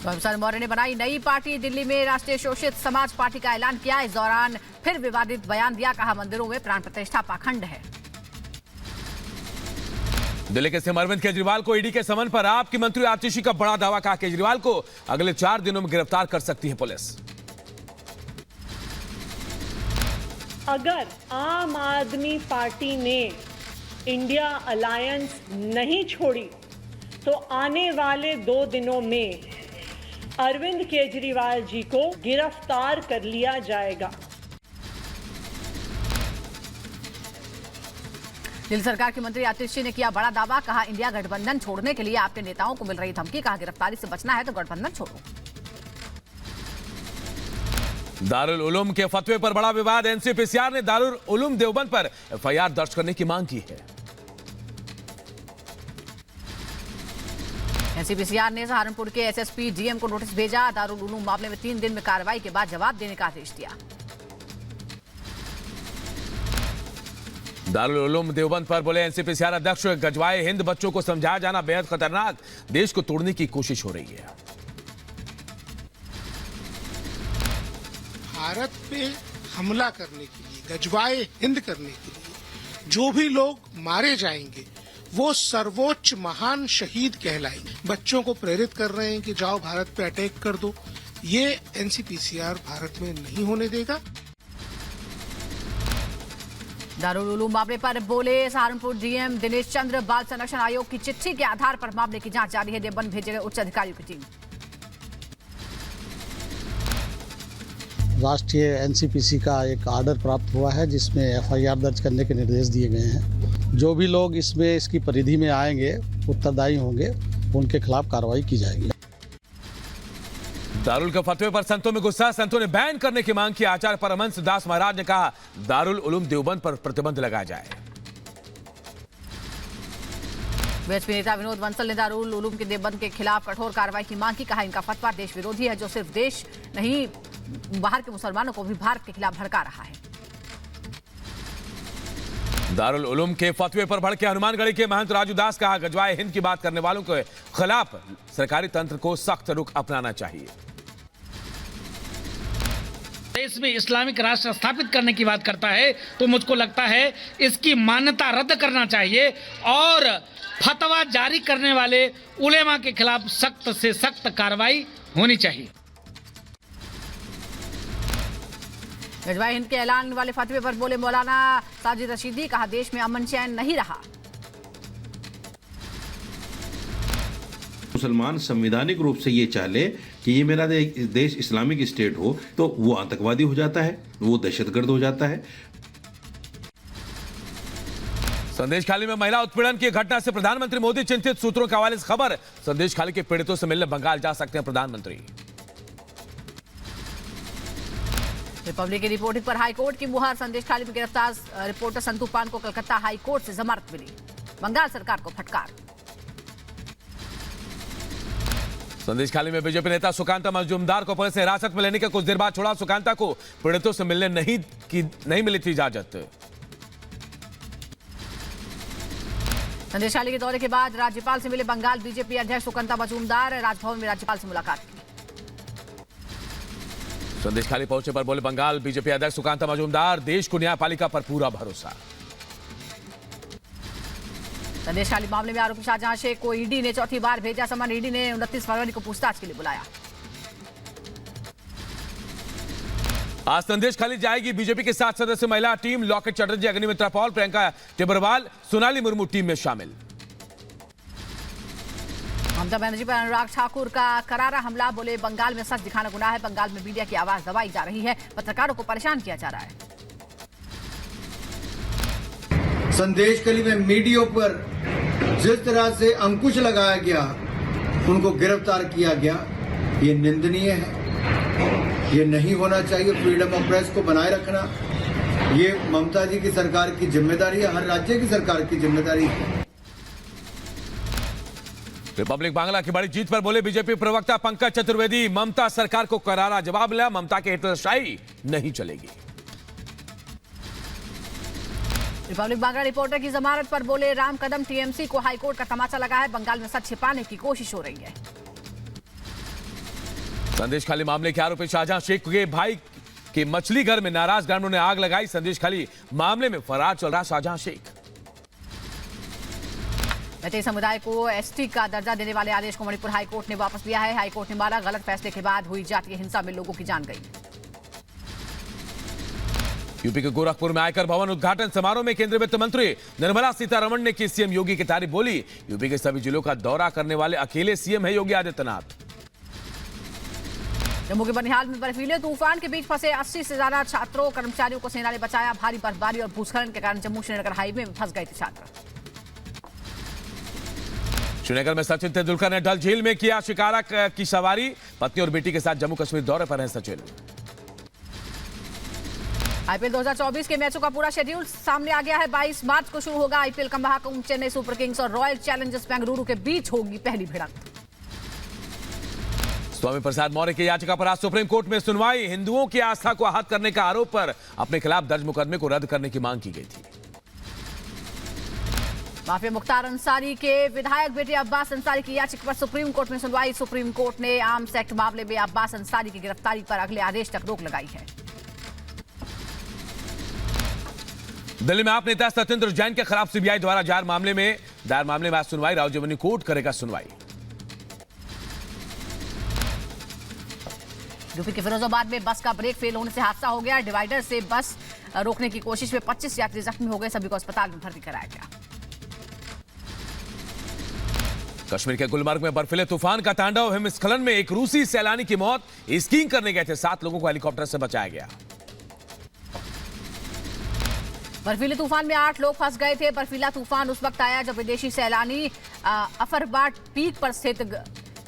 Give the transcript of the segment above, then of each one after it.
तो मौर्य ने बनाई नई पार्टी। दिल्ली में राष्ट्रीय शोषित समाज पार्टी का ऐलान किया। इस दौरान फिर विवादित बयान दिया। कहा मंदिरों में प्राण प्रतिष्ठा पाखंड है। दिल्ली के सीएम अरविंद केजरीवाल को ईडी के समन पर आपकी मंत्री आतिशी का बड़ा दावा। कहा केजरीवाल को अगले 4 दिनों में गिरफ्तार कर सकती है पुलिस। अगर आम आदमी पार्टी ने इंडिया अलायंस नहीं छोड़ी तो आने वाले 2 दिनों में अरविंद केजरीवाल जी को गिरफ्तार कर लिया जाएगा। दिल्ली सरकार की मंत्री आतिशी ने किया बड़ा दावा। कहा इंडिया गठबंधन छोड़ने के लिए आपके नेताओं को मिल रही धमकी। कहा गिरफ्तारी से बचना है तो गठबंधन छोड़ो। दारुल उलूम के फतवे पर बड़ा विवाद। एनसीपीसीआर ने दारुल उलूम देवबंद पर एफआईआर दर्ज करने की मांग की है। एनसीपीसीआर ने सहारनपुर के एसएसपी डीएम को नोटिस भेजा। दारुल उलूम मामले में 3 दिन में कार्रवाई के बाद जवाब देने का आदेश दिया। दारुल उलूम देवबंद पर बोले एनसीपीसीआर अध्यक्ष गजवाए हिंद बच्चों को समझाया जाना बेहद खतरनाक। देश को तोड़ने की कोशिश हो रही है। भारत पे हमला करने के लिए, गजवाए हिंद करने के लिए जो भी लोग मारे जाएंगे वो सर्वोच्च महान शहीद कहलाएंगे। बच्चों को प्रेरित कर रहे हैं कि जाओ भारत पे अटैक कर दो। ये एनसीपीसीआर भारत में नहीं होने देगा। दारुल उलूम मामले पर बोले सहारनपुर डीएम दिनेश चंद्र। बाल संरक्षण आयोग की चिट्ठी के आधार पर मामले की जांच जारी है। देवबंद भेजे गए उच्च अधिकारियों की टीम। राष्ट्रीय एनसीपीसी का एक आर्डर प्राप्त हुआ है जिसमें एफआईआर दर्ज करने के निर्देश दिए गए हैं। जो भी लोग इसकी परिधि में आएंगे, उत्तरदायी होंगे, उनके खिलाफ कार्रवाई की जाएगी। दारुल के फतवे पर संतों में गुस्सा। संतों ने बैन करने की मांग की। आचार्य परमहंस दास महाराज ने कहा दारुल उलूम देवबंद पर प्रतिबंध लगाया जाए। बीएसपी नेता विनोद बंसल ने दारुल उलूम के देवबंद के खिलाफ कठोर कार्रवाई की मांग की। कहा इनका फतवा देश विरोधी है जो सिर्फ देश नहीं बाहर के मुसलमानों को भी भारत के खिलाफ भड़का रहा है। दारुल उलूम के फतवे पर भड़के हनुमानगढ़ी के महंत राजू दास। कहा गजवाए हिंद की बात करने वालों के खिलाफ सरकारी तंत्र को सख्त रुख अपनाना चाहिए। देश में इस्लामिक राष्ट्र स्थापित करने की बात करता है तो मुझको लगता है इसकी मान्यता रद्द करना चाहिए और फतवा जारी करने वाले उलेमा के खिलाफ सख्त से सख्त कार्रवाई होनी चाहिए। गजवाए हिंद के ऐलान वाले फतवे पर बोले मौलाना साजिद रशीदी। कहा देश में अमन चैन नहीं रहा। मुसलमान संवैधानिक रूप से ये चाहे कि ये मेरा देश इस्लामिक स्टेट हो तो वो आतंकवादी हो जाता है, वो दहशतगर्द हो जाता है। संदेश खाली में महिला उत्पीड़न की घटना से प्रधानमंत्री मोदी चिंतित। सूत्रों के हवाले से खबर। संदेश खाली के पीड़ितों से मिलने बंगाल जा सकते हैं प्रधानमंत्री। रिपब्लिक की रिपोर्टिंग पर हाईकोर्ट की मुहर। संदेश खाली में गिरफ्तार रिपोर्टर संतू पान को कलकत्ता हाईकोर्ट से जमानत मिली। बंगाल सरकार को फटकार। संदेश खाली में बीजेपी नेता सुकांता मजूमदार को पुलिस ने हिरासत में लेने के कुछ देर बाद छोड़ा। सुकांता को पीड़ितों से मिलने नहीं मिली थी इजाजत। संदेश खाली के दौरे के बाद राज्यपाल से मिले बंगाल बीजेपी अध्यक्ष सुकांता मजूमदार। राजभवन में राज्यपाल से मुलाकात की। संदेश खाली पहुंचे पर बोले बंगाल बीजेपी अध्यक्ष सुकांता मजूमदार। देश को न्यायपालिका पर पूरा भरोसा। संदेश खाली मामले में आरोपी शाहजहां शेख को ईडी ने चौथी बार भेजा समन। ईडी ने 29 फरवरी को पूछताछ के लिए बुलाया। आज संदेश खाली जाएगी बीजेपी के 7 सदस्य महिला टीम। लॉकेट चटर्जी, अग्निमित्रा पॉल, प्रियंका टिब्बरवाल, सोनाली मुर्मू टीम में शामिल। ममता बनर्जी पर अनुराग ठाकुर का करारा हमला। बोले बंगाल में सच दिखाना गुनाह है। बंगाल में मीडिया की आवाज दबाई जा रही है। पत्रकारों को परेशान किया जा रहा है। संदेश खाली में मीडिया पर जिस तरह से अंकुश लगाया गया, उनको गिरफ्तार किया गया, ये निंदनीय है। ये नहीं होना चाहिए। फ्रीडम ऑफ प्रेस को बनाए रखना ये ममता जी की सरकार की जिम्मेदारी है, हर राज्य की सरकार की जिम्मेदारी है। रिपब्लिक बांग्ला की बड़ी जीत पर बोले बीजेपी प्रवक्ता पंकज चतुर्वेदी। ममता सरकार को करारा जवाब मिला। ममता की हिटलरशाही नहीं चलेगी। रिपब्लिक बांग्ला रिपोर्टर की जमानत पर बोले राम कदम। टीएमसी को हाईकोर्ट का तमाचा लगा है। बंगाल में सच छिपाने की कोशिश हो रही है। संदेश खाली मामले के आरोपी शाहजहां शेख के भाई के मछली घर में नाराज ग्रामीणों ने आग लगाई। संदेश खाली मामले में फरार चल रहा शाहजहां शेख। मैतेई समुदाय को एसटी का दर्जा देने वाले आदेश को मणिपुर हाईकोर्ट ने वापस लिया है। हाईकोर्ट ने माना गलत फैसले के बाद हुई जातीय हिंसा में लोगों की जान गई। यूपी के गोरखपुर में आयकर भवन उद्घाटन समारोह में केंद्रीय वित्त मंत्री निर्मला सीतारमण ने की सीएम योगी की तारीफ। बोली, यूपी के सभी जिलों का दौरा करने वाले अकेले सीएम है योगी आदित्यनाथ। जम्मू के बनिहाल में बर्फीले तूफान के बीच फंसे 80 से ज्यादा छात्रों कर्मचारियों को सेना ने बचाया। भारी बर्फबारी और भूस्खलन के कारण जम्मू श्रीनगर हाईवे में फंस गए थे छात्र। श्रीनगर में सचिन तेंदुलकर ने डल झील में किया शिकारा की सवारी। पत्नी और बेटी के साथ जम्मू कश्मीर दौरे पर हैं सचिन। आईपीएल 2024 के मैचों का पूरा शेड्यूल सामने आ गया है। 22 मार्च को शुरू होगा आईपीएल का महाकुंभ। चेन्नई सुपर किंग्स और रॉयल चैलेंजर्स बेंगलुरु के बीच होगी पहली भिड़ंत। स्वामी प्रसाद मौर्य की याचिका पर आज सुप्रीम कोर्ट में सुनवाई। हिंदुओं की आस्था को आहत करने का आरोप पर अपने खिलाफ दर्ज मुकदमे को रद्द करने की मांग की गई थी। माफिया मुख्तार अंसारी के विधायक बेटे अब्बास अंसारी की याचिका पर सुप्रीम कोर्ट में सुनवाई। सुप्रीम कोर्ट ने आर्म्स एक्ट मामले में अब्बास अंसारी की गिरफ्तारी पर अगले आदेश तक रोक लगाई है। दिल्ली में आप नेता सत्येंद्र जैन के खिलाफ सीबीआई द्वारा दायर मामले में आज सुनवाई। राजीव रेवेन्यू कोर्ट करेगा सुनवाई। यूपी के फिरोजाबाद में बस का ब्रेक फेल होने से हादसा हो गया। डिवाइडर से बस रोकने की कोशिश में 25 यात्री जख्मी हो गए। सभी को अस्पताल में भर्ती कराया गया। कश्मीर के गुलमर्ग में बर्फीले तूफान का तांडव। हिमस्खलन में एक रूसी सैलानी की मौत। स्कीइंग करने गए थे 7 लोगों को हेलीकॉप्टर से बचाया गया। बर्फीले तूफान में 8 लोग फंस गए थे। बर्फीला तूफान उस वक्त आया जब विदेशी सैलानी अफरबाट पीक पर स्थित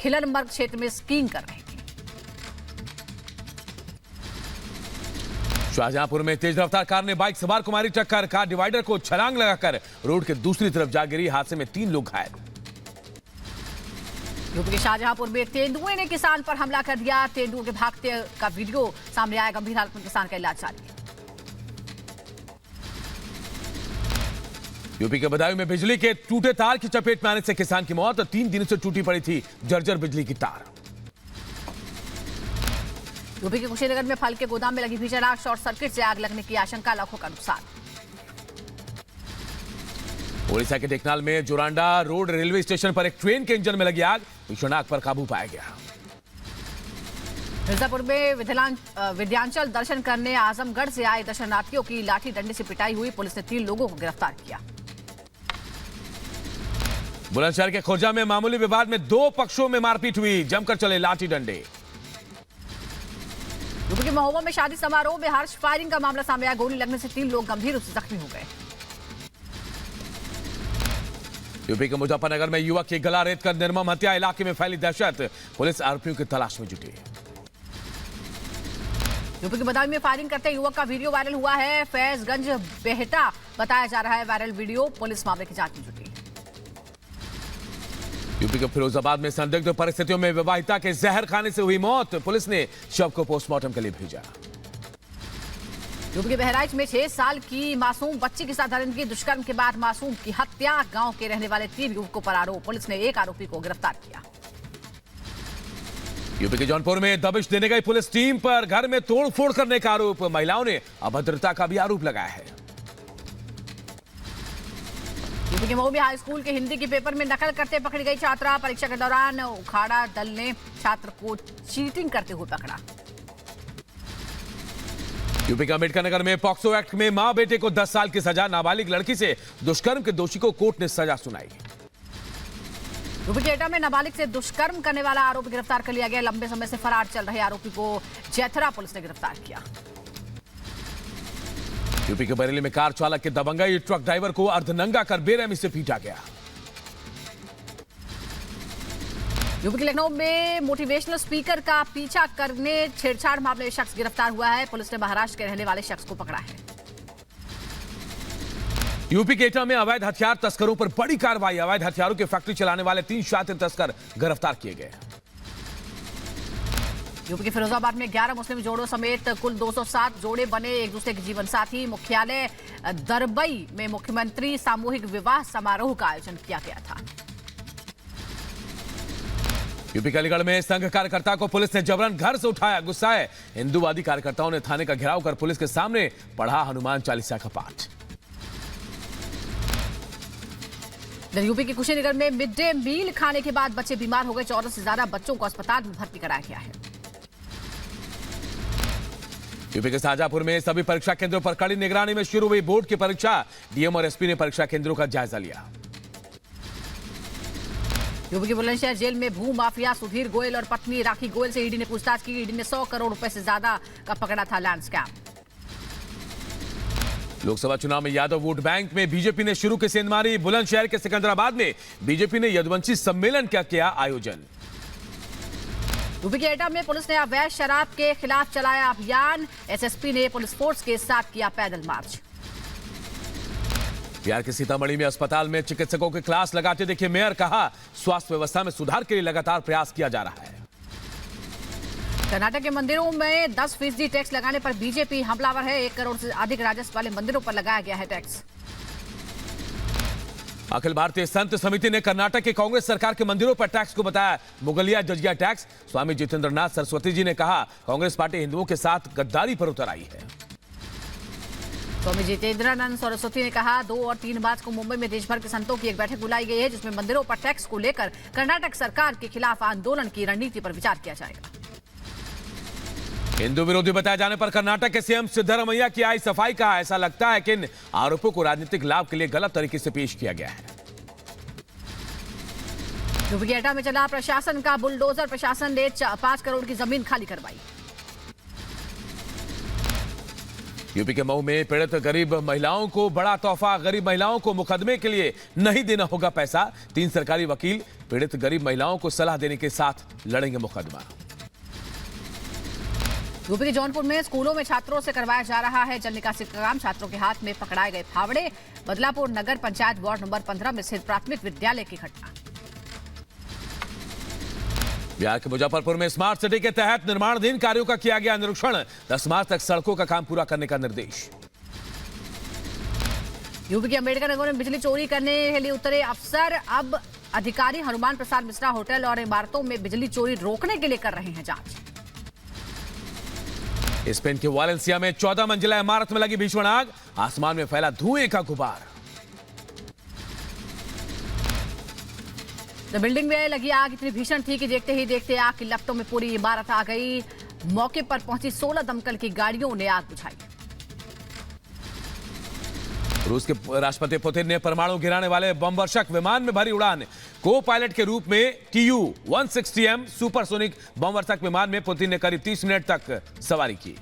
खिलनमर्ग क्षेत्र में स्कीइंग कर रहे थे। शाहजहांपुर में तेज रफ्तार कार ने बाइक सवार को मारी टक्कर। कार डिवाइडर को छलांग लगाकर रोड के दूसरी तरफ जा गिरी। हादसे में 3 लोग घायल। यूपी के शाहजहांपुर में तेंदुए ने किसान पर हमला कर दिया। तेंदुए के भागते का वीडियो सामने आया। गंभीर हालत में किसान का इलाज जारी है। यूपी के बदायूं में बिजली के टूटे तार की चपेट में आने से किसान की मौत। 3 दिनों से टूटी पड़ी थी जर्जर बिजली की तार। यूपी के कुशीनगर में फल के गोदाम में लगी भीषण आग। शॉर्ट सर्किट से आग लगने की आशंका। लाखों का नुकसान। ओडिशा के टेकनाल में जोरांडा रोड रेलवे स्टेशन पर एक ट्रेन के इंजन में लगी आग। भीषण आग पर काबू पाया गया। मिर्जापुर में विंध्याचल दर्शन करने आजमगढ़ से आए दर्शनार्थियों की लाठी डंडे से पिटाई हुई। पुलिस ने 3 लोगों को गिरफ्तार किया। बुलंदशहर के खोजा में मामूली विवाद में 2 पक्षों में मारपीट हुई। जमकर चले लाठी डंडे। यूपी के महोबा में शादी समारोह में हर्ष फायरिंग का मामला सामने आया। गोली लगने से 3 लोग गंभीर रूप से जख्मी हो गए। यूपी के मुजफ्फरनगर में युवक की गला रेत कर निर्मम हत्या। इलाके में फैली दहशत। पुलिस आरोपियों की तलाश में जुटी। यूपी के बदायूं में फायरिंग करते युवक का वीडियो वायरल हुआ है। फैजगंज बेहटा बताया जा रहा है वायरल वीडियो। पुलिस मामले की जांच में जुटी। यूपी के फिरोजाबाद में संदिग्ध परिस्थितियों में विवाहिता के जहर खाने से हुई मौत। पुलिस ने शव को पोस्टमार्टम के लिए भेजा। यूपी के बहराइच में 6 साल की मासूम बच्ची के साथ दरिंदगी। दुष्कर्म के बाद मासूम की हत्या। गांव के रहने वाले 3 युवकों पर आरोप। पुलिस ने 1 आरोपी को गिरफ्तार किया। यूपी के जौनपुर में दबिश देने गई पुलिस टीम पर घर में तोड़फोड़ करने का आरोप। महिलाओं ने अभद्रता का भी आरोप लगाया है। यूपी के मऊ में हाई स्कूल के हिंदी के पेपर में नकल करते पकड़ी गई छात्रा। परीक्षा के दौरान उखाड़ा दल ने छात्र को चीटिंग करते हुए पकड़ा। यूपी के अम्बेडकर नगर में पॉक्सो एक्ट में मां बेटे को 10 साल की सजा। नाबालिग लड़की से दुष्कर्म के दोषी को कोर्ट ने सजा सुनाई। यूपी के एटा में नाबालिग से दुष्कर्म करने वाला आरोपी गिरफ्तार कर लिया गया। लंबे समय से फरार चल रहे आरोपी को जैथरा पुलिस ने गिरफ्तार किया। यूपी के बरेली में कार चालक के दबंगई। ट्रक ड्राइवर को अर्धनंगा कर बेरहमी से पीटा गया। यूपी के लखनऊ में मोटिवेशनल स्पीकर का पीछा करने छेड़छाड़ मामले में शख्स गिरफ्तार हुआ है। पुलिस ने महाराष्ट्र के रहने वाले शख्स को पकड़ा है। यूपी के एटा में अवैध हथियार तस्करों पर बड़ी कार्रवाई। अवैध हथियारों की फैक्ट्री चलाने वाले 3 शातिर तस्कर गिरफ्तार किए गए। यूपी के फिरोजाबाद में 11 मुस्लिम जोड़ों समेत कुल 207 जोड़े बने एक दूसरे के जीवन साथी। मुख्यालय दरबई में मुख्यमंत्री सामूहिक विवाह समारोह का आयोजन किया गया था। यूपी के अलीगढ़ में संघ कार्यकर्ता को पुलिस ने जबरन घर से उठाया। गुस्साए हिंदूवादी कार्यकर्ताओं ने थाने का घेराव कर पुलिस के सामने पढ़ा हनुमान चालीसा का पाठ। यूपी के कुशीनगर में मिड डे मील खाने के बाद बच्चे बीमार हो गए। 14 से ज्यादा बच्चों को अस्पताल में भर्ती कराया गया है। यूपी के शाहजहांपुर में सभी परीक्षा केंद्रों पर कड़ी निगरानी में शुरू हुई बोर्ड की परीक्षा। डीएम और एसपी ने परीक्षा केंद्रों का जायजा लिया। यूपी के बुलंदशहर जेल में भू माफिया सुधीर गोयल और पत्नी राखी गोयल से ईडी ने पूछताछ की। ईडी ने 100 करोड़ रुपए से ज्यादा का पकड़ा था लैंड स्कैम। लोकसभा चुनाव में यादव वोट बैंक में बीजेपी ने शुरू की सेंध मारी। बुलंदशहर के सिकंदराबाद में बीजेपी ने यदुवंशी सम्मेलन का किया आयोजन। यूपी के एटा में पुलिस ने अवैध शराब के खिलाफ चलाया अभियान। एसएसपी ने पुलिस फोर्स के साथ किया पैदल मार्च। बिहार के सीतामढ़ी में अस्पताल में चिकित्सकों की क्लास लगाते देखे मेयर। कहा स्वास्थ्य व्यवस्था में सुधार के लिए लगातार प्रयास किया जा रहा है। कर्नाटक के मंदिरों में 10% टैक्स लगाने पर बीजेपी हमलावर है। 1 करोड़ से अधिक राजस्व वाले मंदिरों पर लगाया गया है टैक्स। अखिल भारतीय संत समिति ने कर्नाटक की कांग्रेस सरकार के मंदिरों पर टैक्स को बताया मुगलिया जजिया टैक्स। स्वामी जितेंद्रनाथ सरस्वती जी ने कहा कांग्रेस पार्टी हिंदुओं के साथ गद्दारी पर उतर आई है। स्वामी जितेंद्रनाथ सरस्वती ने कहा 2 और 3 मार्च को मुंबई में देश भर के संतों की एक बैठक बुलाई गई है, जिसमें मंदिरों पर टैक्स को लेकर कर्नाटक सरकार के खिलाफ आंदोलन की रणनीति पर विचार किया जाएगा। हिंदू विरोधी बताए जाने पर कर्नाटक के सीएम सिद्धरामैया की आई सफाई। कहा ऐसा लगता है कि इन आरोपों को राजनीतिक लाभ के लिए गलत तरीके से पेश किया गया है। यूपी के एटा में चला प्रशासन का बुलडोजर। प्रशासन ने 5 करोड़ की जमीन खाली करवाई। यूपी के मऊ में पीड़ित गरीब महिलाओं को बड़ा तोहफा। गरीब महिलाओं को मुकदमे के लिए नहीं देना होगा पैसा। 3 सरकारी वकील पीड़ित गरीब महिलाओं को सलाह देने के साथ लड़ेंगे मुकदमा। यूपी के जौनपुर में स्कूलों में छात्रों से करवाया जा रहा है जल निकासी का काम। छात्रों के हाथ में पकड़ाए गए फावड़े। बदलापुर नगर पंचायत वार्ड नंबर 15 में स्थित प्राथमिक विद्यालय की घटना। बिहार के मुजफ्फरपुर में स्मार्ट सिटी के तहत निर्माणाधीन कार्यों का किया गया निरीक्षण। 10 मार्च तक सड़कों का काम पूरा करने का निर्देश। यूपी के अम्बेडकर नगर में बिजली चोरी करने के लिए उतरे अफसर। अब अधिकारी हनुमान प्रसाद मिश्रा होटल और इमारतों में बिजली चोरी रोकने के लिए कर रहे हैं जांच। स्पेन के वालेंसिया में 14 मंजिला इमारत में लगी भीषण आग। आसमान में फैला धुएं का गुबार। बिल्डिंग में लगी आग इतनी भीषण थी कि देखते ही देखते आग की लपटों में पूरी इमारत आ गई। मौके पर पहुंची 16 दमकल की गाड़ियों ने आग बुझाई। रूस के राष्ट्रपति पुतिन ने परमाणु गिराने वाले बमवर्षक विमान में भरी उड़ान। को पायलट के रूप में TU-160M सुपरसोनिक बमवर्षक विमान में पुतिन ने करीब 30 मिनट तक सवारी की।